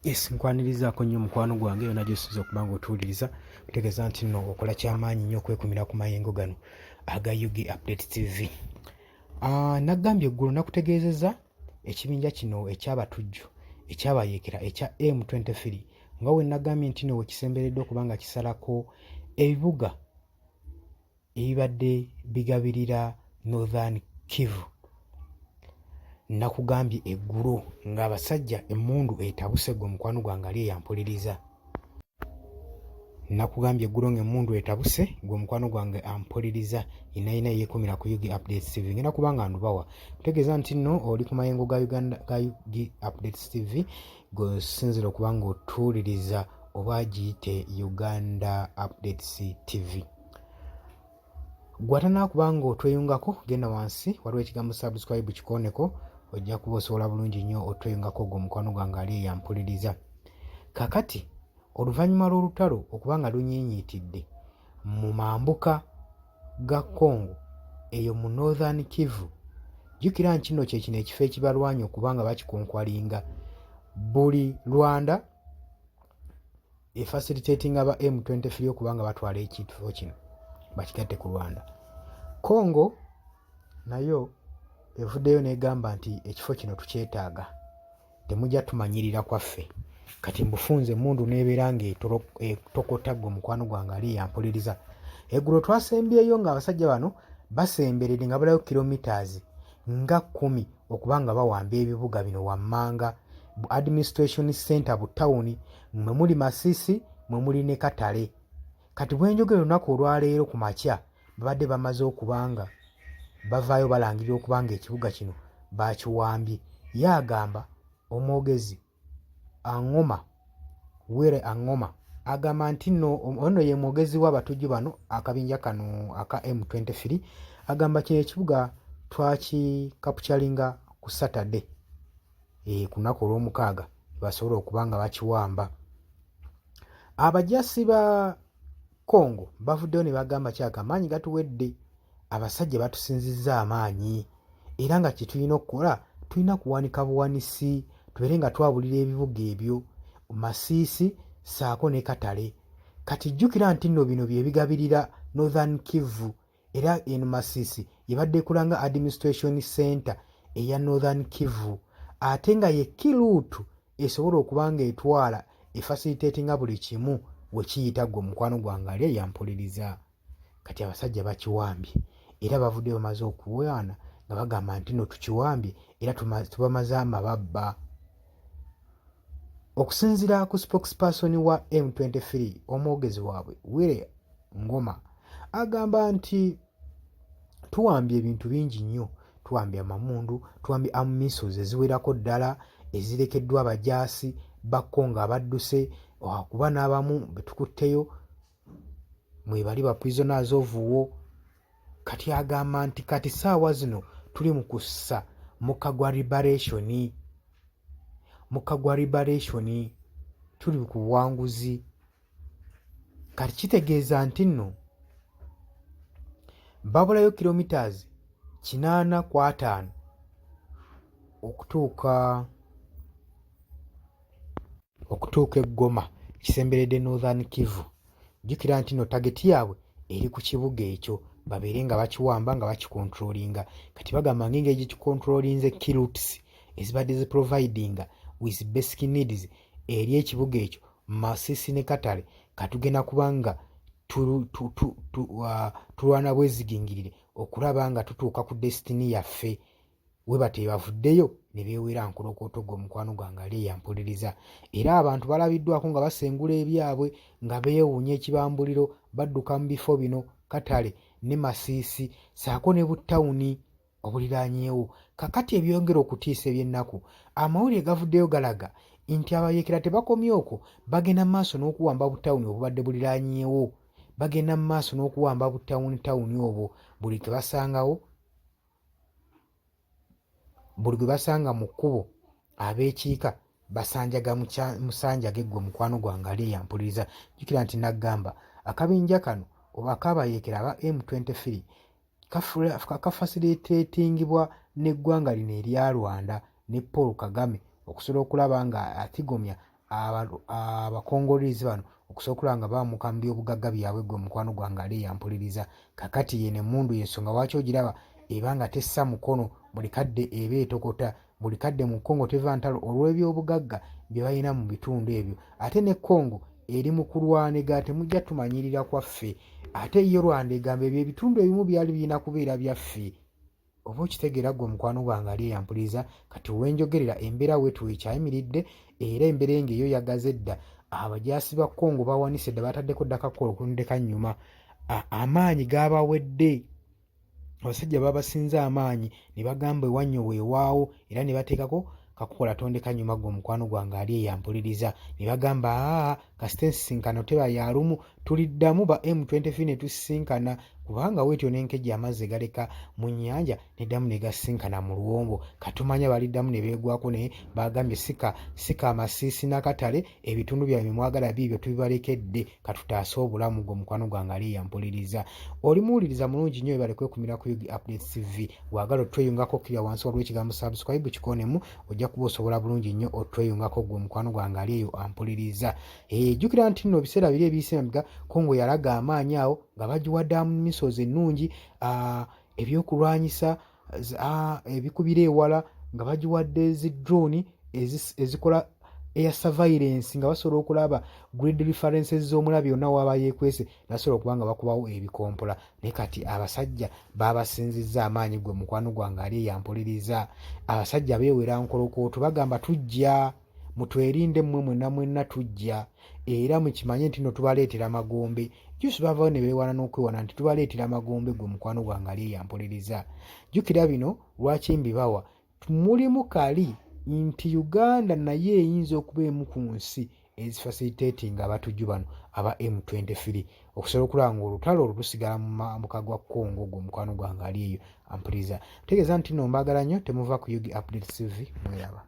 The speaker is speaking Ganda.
Yes, nkwanirizaako nnyo mukwano gwange yonna gy'osinza okuba ng'otuwuliriza kutegeeza nti nno okola ky'amaanyi nnyo okwekumira ku mayengo gano aga UG Update TV. Naggambye eggulo nakutegeezezza ekibinja kino eky'abatujju ekyabayeekera ekya M23 nga bwe naggambye nti nno wekisemberedde okuba nga kisalako ebibuga ebibadde bigabirira Northern Kivu. Nakugambye eggulo ng'abasajja emmundu etabuse gwe mukwano gwange ali eyampuliriza. Nakugambye eggulo ng'emmundu etabuse gwe mukwano gwange ampuliriza yenayina yeekumira ku UG Updates TV. Ngenda kuba nga ndubawa kutegeeza nti nno oli ku mayengo ga UG Updates TV gwesinzira okuba ng'otuwuliriza oba giyite Uganda Updates TV. Gw'atanaakuba ng'otweyungako genda wansi waliwo ekigambo subscribe kikooneko ojja kuba osobola bulungi nnyo otweyungako gwe mukwano gwange ali eyampuliriza. Kakati oluvannyuma lw'olutalo okuba nga lunyiinyiitidde mu mambuka ga Congo eyo mu Northern Kivu, jjukira nti kino kye kino ekifo ekibalwanya okuba nga bakikonkwalinga. Buli Rwanda efacilitating aba M23 okuba nga batwala ekifo kino bakigatte ku Rwanda. Congo nayo evuddeyo n'egamba nti ekifo kino tukyetaaga, temujja tumanyirira kwaffe. Kati mbufunze emmundu n'ebeera ng'etokota gwe mukwano gwange ali eyampuliriza. Eggulo twasembyeyo ng'abasajja bano basemberedde nga balayo kilometers nga 10 okuba nga bawamba ebibuga bino wammanga administration center bu tawuni mwe muli Masisi mwe muli ne Katale. Kati bwenjogera olunaku olwaleero ku makya babadde bamaze okubanga bavaayo balangirira okubanga ekibuga kino bakiwambye. Yaagamba omwogezi Angoma Were Angoma agamba nti nno ono ye mwogezi w'abatujju bano akabinja kano aka M23 agamba kino ekibuga twakikapukyalinga ku Saturday ku lunaku olw'omukaaga basobola okuba nga bakiwamba. Abajasi ba Congo bavuddeyo ne bagamba kyaka amaanyi gatuwedde, abasajja batusinzizza amaanyi era nga kye tulina okukola tulina kuwanika buwanisi tubeere nga twabulira ebibuga ebyo Masisi saako ne Katale. Kati jjukira nti nno bino bye bigabirira Northern Kivu era eno Masisi yebadde ekulanga administration center eya Northern Kivu ate nga ye kiruutu esobola okuba nga etwala efacilitatinga buli kimu we kiyita gwe mukwano gwange ali eyampuliriza. Kati abasajja bakiwambye era bavudde bamaze okuwaana nga bagamba nti no tukiwambye era tubamaze amababba. Okusinziira ku spokesperson wa M23 omwogezi waabwe Were Ngoma agamba nti tuwambye ebintu bingi nnyo, tuwambye amamundu, tuwambye ammisos eziwerako ddala ezirekeddwa abajaasi ba Congo abadduse kuba n'abamu betukutteyo mwebali ba prisoners of war. Kati agamba nti kati saawa zino tuli mu kussa mu kagwa liberation tuli ku buwanguzi. Kati kitegeeza nti nno babulayo kilometers 8.5 okutuuka e Goma kisemberedde Northern Kivu. Jjukira nti no tageti yaabwe eri ku kibuga ekyo babeere nga bakiwamba nga bakikontrolinga. Kati bagamba ng'engeri gye kikontrolinze kiruuts ezibadde ziprovidinga with basic needs eri ekibuga ekyo Masisi ne Katale katugenda kubanga tulwana bwezigingirire okulaba nga tutuuka ku destiny yaffe. We bate bavuddeyo ne beewera nkolokooto gwe mukwano gwange ali eyampuliriza. Era abantu balabiddwako nga basengula ebyabwe nga beewuunya ekibambuliro badduka mu bifo bino Katale ne Masisi saako ne Butawuni obuliraanyeewo. Kakati ebyongera okutiisa eby'ennaku amawulire gavuddeyo galaga nti abayeekera tebakomye okwo, bagenda mu maaso n'okuwamba Butawuni obubadde buliraanyeewo, bagenda mu maaso n'okuwamba Butawuni obwo buli gwe basanga mu kkubo abeekiika basanjaga musanjage gwe mukwano gwange ali eyampuliriza. Jjukira nti naggamba akabinja kano oba akabayeekera aba M23 kafacilitatingibwa n'eggwanga lino erya Rwanda ne Paul Kagame okusobola okulaba nga atigomya abakongolezi bano okusobola nga baamuka mu byobugagga byabwe gwe mukwano gwange ali yampuliriza. Kakati yeno emmundu y'ensonga lwaki ogiraba eba nga tessa mukono, buli kadde eba etokota, buli kadde mu Congo teva ntalo olw'ebyobugagga bye balina mu bitundu ebyo. Ate ne Congo eri mu kulwanega, temujja tumanyirira kwaffe. Ate yo Rwanda egamba ebyo ebitundu ebimu byali birina kubeera byaffe. Oba okitegeera gwe mukwano gwange ali yampuliriza. Kati wenjogerera embeera wetu ekyayimiridde, era embeera ng'eyo yagaze edda. Abajaasi ba Congo bawanise dda, bataddeko dda kakola okundeka nnyuma. Amaanyi gaabawedde, abasajja babasinze amaanyi ne bagamba ewannyo weewaawo, era ne bateekako kakola tondeka nnyuma gwe mukwano gwange ali yampuliriza. Ne bagamba kasita ensisinkano teba ya lumu, tuliddamu ba M23 ne tusisinkana, kubanga weetyo n'enkejje amazzi galeka mu nnyanja neddamu ne gasisinkana mu luwombo. Katumanya baliddamu ne beegwako, naye bagambye sika amasiisi n'akatale, ebitundu byabwe mwagala biibyo tubibalekedde, katutaase obulamu gwe mukwano gwange ali yampuliriza. Oli muwuliriza mulungi nnyo, ebale kwekumira ku Yugi Updates TV. Wagala otweyungako kira wansi waliwo ekigambo subscribe, kikonemu ojja kuba osobola bulungi nnyo otweyungako gwe mukwano gwange ali eyo ampuliriza. Jjukira nti nno biseera biri ebiyise emabega Congo yalaga amaanyi awo nga bagiwadde misozi ennungi, ebyokulwanyisa ebikubira ewala nga bagiwadde zi-drone ezikola air surveillance, nga basobola okulaba grid references z'omulabi yonna waba yeekwese, nasobola okuba nga bakubawo ebikompola. Naye kati abasajja babasinzizza amaanyi gwe mukwano gwange ali yampuliriza. Abasajja beewera nkolokooto, bagamba tujja, mutwerinde mmwe mwenna tujja, era mukimanye nti nno tubaleetera magombe. Jusi bavaayo ne beewana n'okwewana nti tubaleetera magombe gwe mukwano gwange ali yampuliriza. Jjukira bino lwaki mbibawa, mulimu kali nti Uganda naye eyinza okuba emu ku nsi ezifacilitatinga abatujju bano aba M23 okusobola okulaba nga olutalo olwo lusigala mu mambuka gwa Congo gwe mukwano gwange ali eyo ampuliriza. Tegeeza nti nno mbaagala nnyo, temuva ku Yugi Updates TV, mweraba.